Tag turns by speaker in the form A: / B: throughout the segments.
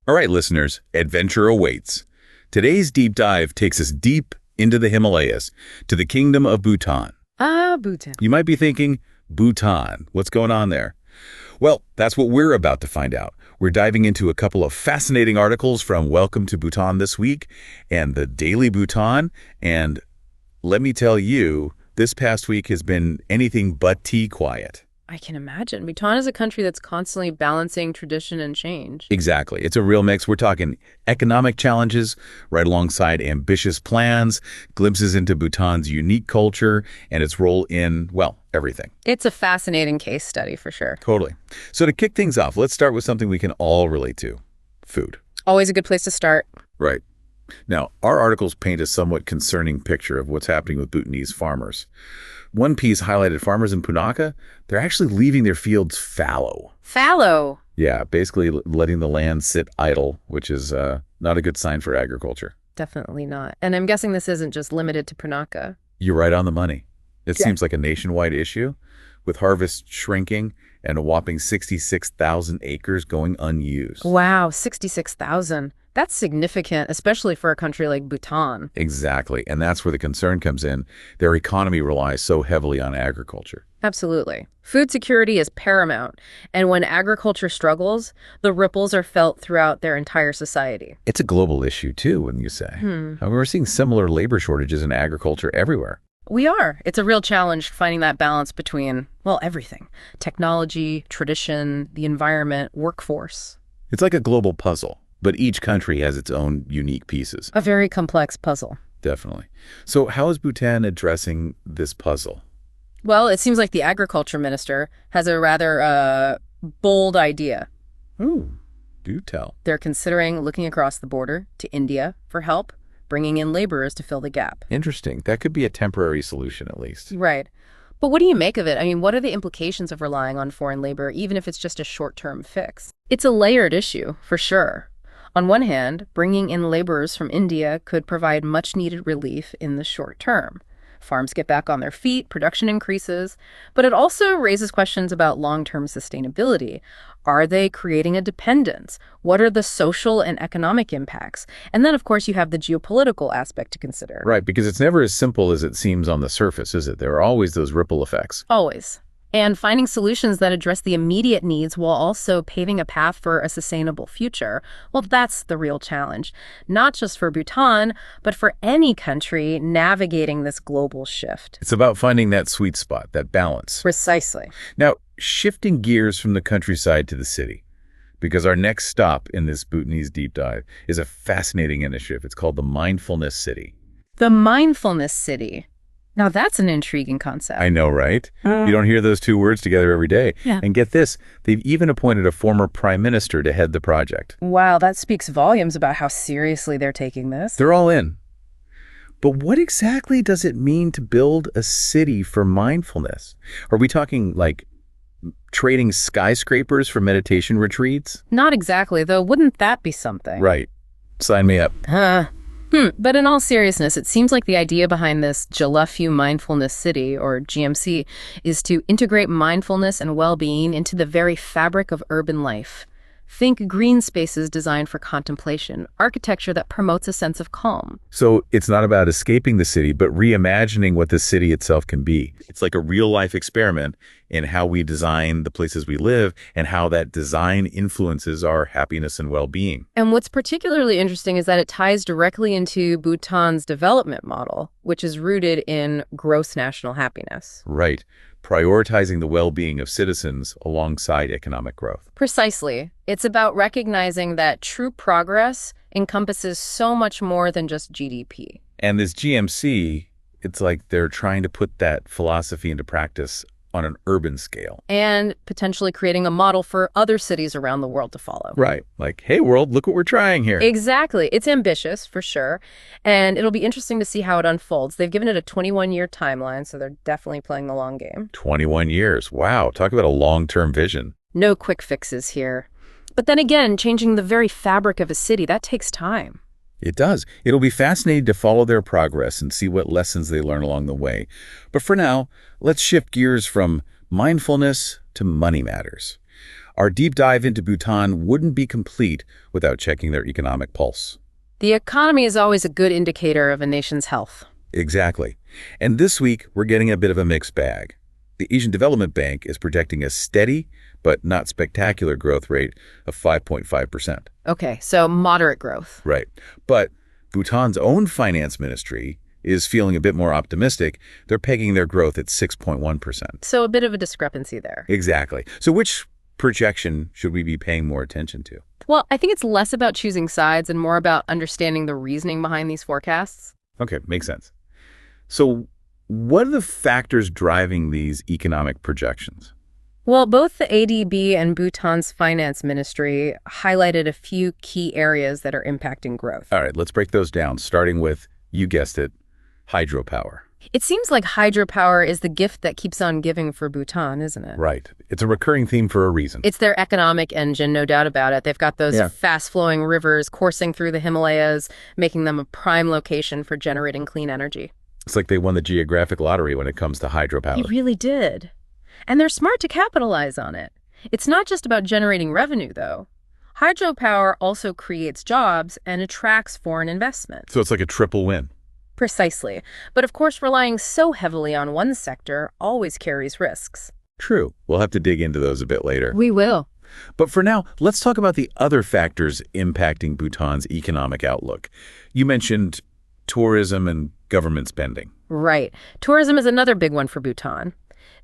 A: All right, listeners, adventure awaits. Today's deep dive takes us deep into the Himalayas, to the Kingdom of Bhutan.
B: Ah, Bhutan.
A: You might be thinking, Bhutan, what's going on there? Well, that's what we're about to find out. We're diving into a couple of fascinating articles from Welcome to Bhutan this week and the Daily Bhutan. And let me tell you, this past week has been anything but tea quiet.
B: I can imagine. Bhutan is a country that's constantly balancing tradition and change.
A: Exactly. It's a real mix. We're talking economic challenges right alongside ambitious plans, glimpses into Bhutan's unique culture and its role in, well, everything.
B: It's a fascinating case study for sure.
A: Totally. So to kick things off, let's start with something we can all relate to. Food.
B: Always a good place to start.
A: Right. Now, our articles paint a somewhat concerning picture of what's happening with Bhutanese farmers. One piece highlighted farmers in Punakha. They're actually leaving their fields fallow.
B: Fallow.
A: Yeah, basically letting the land sit idle, which is not a good sign for agriculture.
B: Definitely not. And I'm guessing this isn't just limited to Punakha.
A: You're right on the money. It
B: Yeah.
A: seems like a nationwide issue, with harvests shrinking and a whopping 66,000 acres going unused.
B: Wow, 66,000. That's significant, especially for a country like Bhutan.
A: Exactly, and that's where the concern comes in. Their economy relies so heavily on agriculture.
B: Absolutely. Food security is paramount, and when agriculture struggles, the ripples are felt throughout their entire society.
A: It's a global issue, too, wouldn't you say? We're seeing similar labor shortages in agriculture everywhere.
B: We are. It's a real challenge finding that balance between, well, everything. Technology, tradition, the environment, workforce.
A: It's like a global puzzle, but each country has its own unique pieces.
B: A very complex puzzle.
A: Definitely. So how is Bhutan addressing this puzzle?
B: Well, it seems like the agriculture minister has a rather bold idea.
A: Ooh, do tell.
B: They're considering looking across the border to India for help, bringing in laborers to fill the gap.
A: Interesting. That could be a temporary solution, at least.
B: Right. But what do you make of it? I mean, what are the implications of relying on foreign labor, even if it's just a short-term fix? It's a layered issue, for sure. On one hand, bringing in laborers from India could provide much-needed relief in the short term. Farms get back on their feet, production increases, but it also raises questions about long-term sustainability. Are they creating a dependence? What are the social and economic impacts? And then, of course, you have the geopolitical aspect to consider.
A: Right, because it's never as simple as it seems on the surface, is it? There are always those ripple effects.
B: Always. And finding solutions that address the immediate needs while also paving a path for a sustainable future, well, that's the real challenge. Not just for Bhutan, but for any country navigating this global shift.
A: It's about finding that sweet spot, that balance.
B: Precisely.
A: Now, shifting gears from the countryside to the city, because our next stop in this Bhutanese deep dive is a fascinating initiative. It's called the Mindfulness City.
B: The Mindfulness City. Now, that's an intriguing concept.
A: I know, right? You don't hear those two words together every day.
B: Yeah.
A: And get this, they've even appointed a former prime minister to head the project.
B: Wow, that speaks volumes about how seriously they're taking this.
A: They're all in. But what exactly does it mean to build a city for mindfulness? Are we talking like trading skyscrapers for meditation retreats?
B: Not exactly, though. Wouldn't that be something?
A: Right. Sign me up.
B: But in all seriousness, it seems like the idea behind this Jalaphu Mindfulness City, or GMC, is to integrate mindfulness and well-being into the very fabric of urban life. Think green spaces designed for contemplation, architecture that promotes a sense of calm.
A: So it's not about escaping the city, but reimagining what the city itself can be. It's like a real-life experiment in how we design the places we live and how that design influences our happiness and well-being.
B: And what's particularly interesting is that it ties directly into Bhutan's development model, which is rooted in gross national happiness.
A: Right. Prioritizing the well-being of citizens alongside economic growth.
B: Precisely. It's about recognizing that true progress encompasses so much more than just GDP.
A: And this GMC, it's like they're trying to put that philosophy into practice on an urban scale.
B: And potentially creating a model for other cities around the world to follow.
A: Right. Like, hey, world, look what we're trying here.
B: Exactly. It's ambitious, for sure. And it'll be interesting to see how it unfolds. They've given it a 21-year timeline, so they're definitely playing the long game.
A: 21 years. Wow. Talk about a long-term vision.
B: No quick fixes here. But then again, changing the very fabric of a city, that takes time.
A: It does. It'll be fascinating to follow their progress and see what lessons they learn along the way. But for now, let's shift gears from mindfulness to money matters. Our deep dive into Bhutan wouldn't be complete without checking their economic pulse.
B: The economy is always a good indicator of a nation's health.
A: Exactly. And this week, we're getting a bit of a mixed bag. The Asian Development Bank is projecting a steady, but not spectacular growth rate of 5.5%.
B: Okay, so moderate growth.
A: Right. But Bhutan's own finance ministry is feeling a bit more optimistic. They're pegging their growth at 6.1%.
B: So a bit of a discrepancy there.
A: Exactly. So which projection should we be paying more attention to?
B: Well, I think it's less about choosing sides and more about understanding the reasoning behind these forecasts.
A: Okay, makes sense. So what are the factors driving these economic projections?
B: Well, both the ADB and Bhutan's finance ministry highlighted a few key areas that are impacting growth.
A: All right, let's break those down, starting with, you guessed it, hydropower.
B: It seems like hydropower is the gift that keeps on giving for Bhutan, isn't it?
A: Right. It's a recurring theme for a reason.
B: It's their economic engine, no doubt about it. They've got those fast-flowing rivers coursing through the Himalayas, making them a prime location for generating clean energy.
A: It's like they won the geographic lottery when it comes to hydropower.
B: They really did. And they're smart to capitalize on it. It's not just about generating revenue, though. Hydropower also creates jobs and attracts foreign investment.
A: So it's like a triple win.
B: Precisely. But of course, relying so heavily on one sector always carries risks.
A: True. We'll have to dig into those a bit later.
B: We will.
A: But for now, let's talk about the other factors impacting Bhutan's economic outlook. You mentioned tourism and government spending.
B: Right. Tourism is another big one for Bhutan.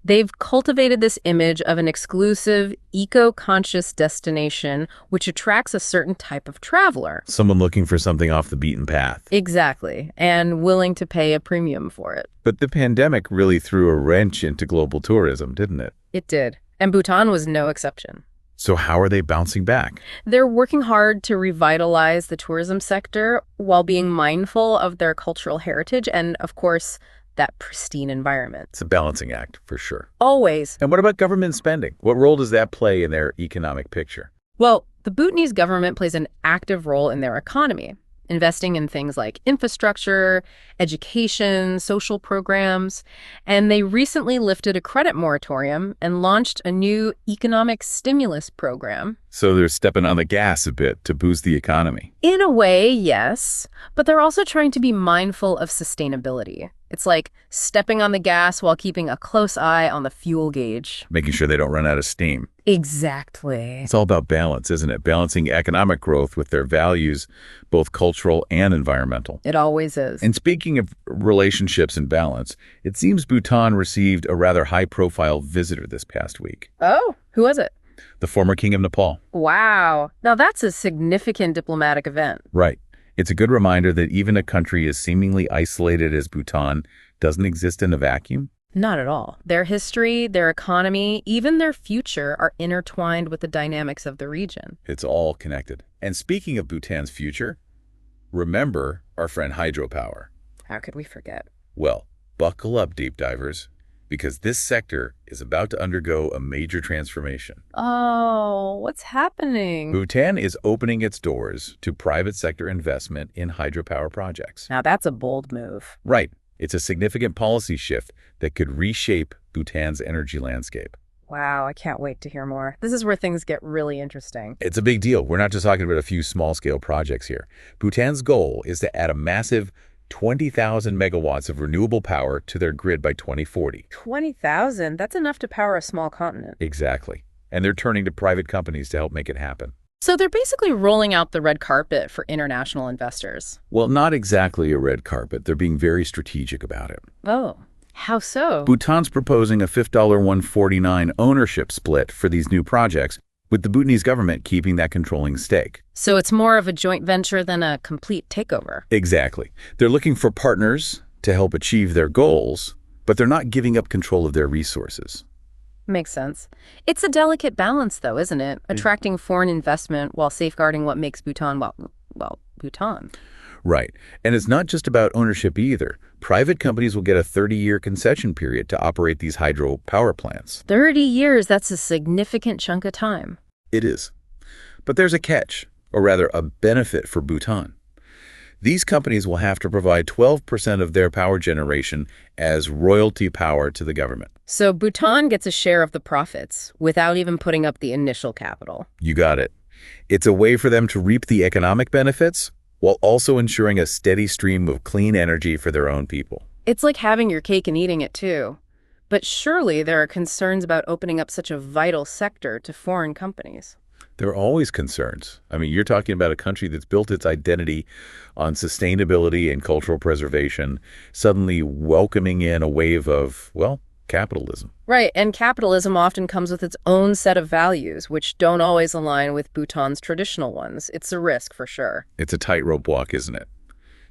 B: They've cultivated this image of an exclusive, eco-conscious destination which attracts a certain type of traveler.
A: Someone looking for something off the beaten path.
B: Exactly, and willing to pay a premium for it.
A: But the pandemic really threw a wrench into global tourism, didn't it?
B: It did, and Bhutan was no exception.
A: So how are they bouncing back?
B: They're working hard to revitalize the tourism sector while being mindful of their cultural heritage and, of course, that pristine environment.
A: It's a balancing act, for sure.
B: Always.
A: And what about government spending? What role does that play in their economic picture?
B: Well, the Bhutanese government plays an active role in their economy, investing in things like infrastructure, education, social programs, and they recently lifted a credit moratorium and launched a new economic stimulus program.
A: So they're stepping on the gas a bit to boost the economy.
B: In a way, yes, but they're also trying to be mindful of sustainability. It's like stepping on the gas while keeping a close eye on the fuel gauge.
A: Making sure they don't run out of steam.
B: Exactly.
A: It's all about balance, isn't it? Balancing economic growth with their values, both cultural and environmental.
B: It always is.
A: And speaking of relationships and balance, it seems Bhutan received a rather high-profile visitor this past week.
B: Oh, who was it?
A: The former king of Nepal.
B: Wow. Now that's a significant diplomatic event.
A: Right. It's a good reminder that even a country as seemingly isolated as Bhutan doesn't exist in a vacuum.
B: Not at all. Their history, their economy, even their future are intertwined with the dynamics of the region.
A: It's all connected. And speaking of Bhutan's future, remember our friend hydropower.
B: How could we forget?
A: Well, buckle up, deep divers, because this sector is about to undergo a major transformation.
B: Oh, what's happening?
A: Bhutan is opening its doors to private sector investment in hydropower projects.
B: Now that's a bold move.
A: Right. It's a significant policy shift that could reshape Bhutan's energy landscape.
B: Wow, I can't wait to hear more. This is where things get really interesting.
A: It's a big deal. We're not just talking about a few small-scale projects here. Bhutan's goal is to add a massive 20,000 megawatts of renewable power to their grid by 2040.
B: 20,000? That's enough to power a small continent.
A: Exactly. And they're turning to private companies to help make it happen.
B: So they're basically rolling out the red carpet for international investors.
A: Well, not exactly a red carpet. They're being very strategic about it.
B: Oh, how so?
A: Bhutan's proposing a $5.149 ownership split for these new projects, with the Bhutanese government keeping that controlling stake.
B: So it's more of a joint venture than a complete takeover.
A: Exactly. They're looking for partners to help achieve their goals, but they're not giving up control of their resources.
B: Makes sense. It's a delicate balance, though, isn't it? Attracting foreign investment while safeguarding what makes Bhutan, well, Bhutan.
A: Right. And it's not just about ownership either. Private companies will get a 30-year concession period to operate these hydropower plants.
B: 30 years, that's a significant chunk of time.
A: It is. But there's a catch, or rather a benefit for Bhutan. These companies will have to provide 12% of their power generation as royalty power to the government.
B: So Bhutan gets a share of the profits without even putting up the initial capital.
A: You got it. It's a way for them to reap the economic benefits while also ensuring a steady stream of clean energy for their own people.
B: It's like having your cake and eating it too. But surely there are concerns about opening up such a vital sector to foreign companies.
A: There are always concerns. I mean, you're talking about a country that's built its identity on sustainability and cultural preservation, suddenly welcoming in a wave of, well, capitalism.
B: Right, and capitalism often comes with its own set of values, which don't always align with Bhutan's traditional ones. It's a risk, for sure.
A: It's a tightrope walk, isn't it?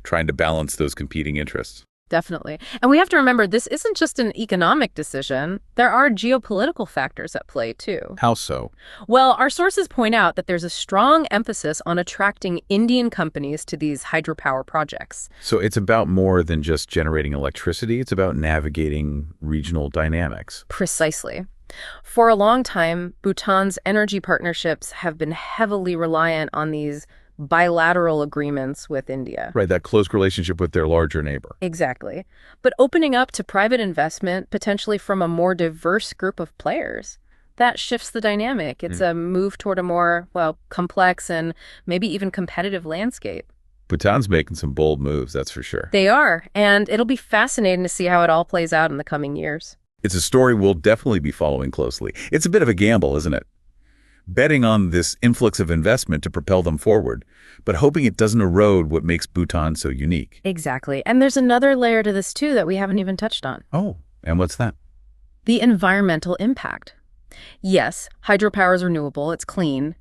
A: Trying to balance those competing interests.
B: Definitely. And we have to remember, this isn't just an economic decision. There are geopolitical factors at play, too.
A: How so?
B: Well, our sources point out that there's a strong emphasis on attracting Indian companies to these hydropower projects.
A: So it's about more than just generating electricity. It's about navigating regional dynamics.
B: Precisely. For a long time, Bhutan's energy partnerships have been heavily reliant on these bilateral agreements with India.
A: Right, that close relationship with their larger neighbor.
B: Exactly. But opening up to private investment, potentially from a more diverse group of players, that shifts the dynamic. It's a move toward a more, well, complex and maybe even competitive landscape.
A: Bhutan's making some bold moves, that's for sure.
B: They are, and it'll be fascinating to see how it all plays out in the coming years.
A: It's a story we'll definitely be following closely. It's a bit of a gamble, isn't it? Betting on this influx of investment to propel them forward, but hoping it doesn't erode what makes Bhutan so unique.
B: Exactly. And there's another layer to this, too, that we haven't even touched on.
A: Oh, and what's that?
B: The environmental impact. Yes, hydropower is renewable, it's clean,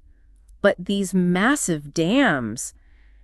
B: but these massive dams,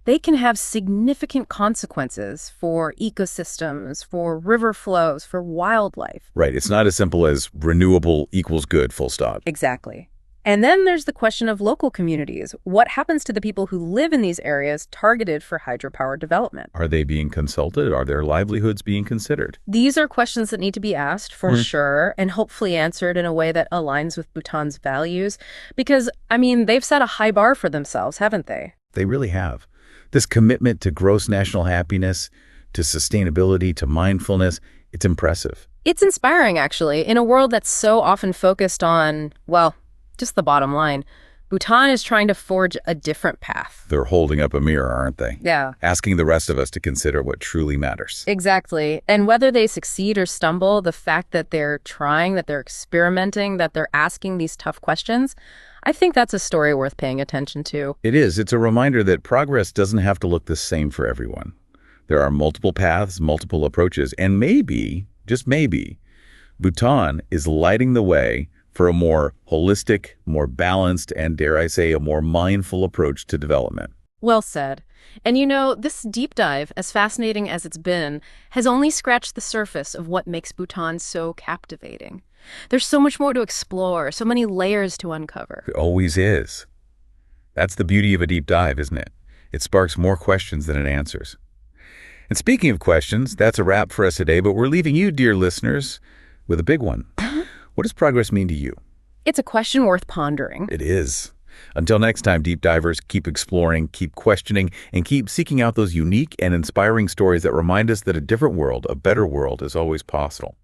B: they can have significant consequences for ecosystems, for river flows, for wildlife.
A: Right, it's not as simple as renewable equals good, full stop.
B: Exactly. And then there's the question of local communities. What happens to the people who live in these areas targeted for hydropower development?
A: Are they being consulted? Are their livelihoods being considered?
B: These are questions that need to be asked for sure, and hopefully answered in a way that aligns with Bhutan's values. Because, I mean, they've set a high bar for themselves, haven't they?
A: They really have. This commitment to gross national happiness, to sustainability, to mindfulness, it's impressive.
B: It's inspiring, actually, in a world that's so often focused on, well, just the bottom line. Bhutan is trying to forge a different path.
A: They're holding up a mirror, aren't they?
B: Yeah.
A: Asking the rest of us to consider what truly matters.
B: Exactly. And whether they succeed or stumble, the fact that they're trying, that they're experimenting, that they're asking these tough questions, I think that's a story worth paying attention to.
A: It is. It's a reminder that progress doesn't have to look the same for everyone. There are multiple paths, multiple approaches, and maybe, just maybe, Bhutan is lighting the way for a more holistic, more balanced, and dare I say, a more mindful approach to development.
B: Well said. And you know, this deep dive, as fascinating as it's been, has only scratched the surface of what makes Bhutan so captivating. There's so much more to explore, so many layers to uncover.
A: It always is. That's the beauty of a deep dive, isn't it? It sparks more questions than it answers. And speaking of questions, that's a wrap for us today, but we're leaving you, dear listeners, with a big one. What does progress mean to you?
B: It's a question worth pondering.
A: It is. Until next time, deep divers, keep exploring, keep questioning, and keep seeking out those unique and inspiring stories that remind us that a different world, a better world, is always possible.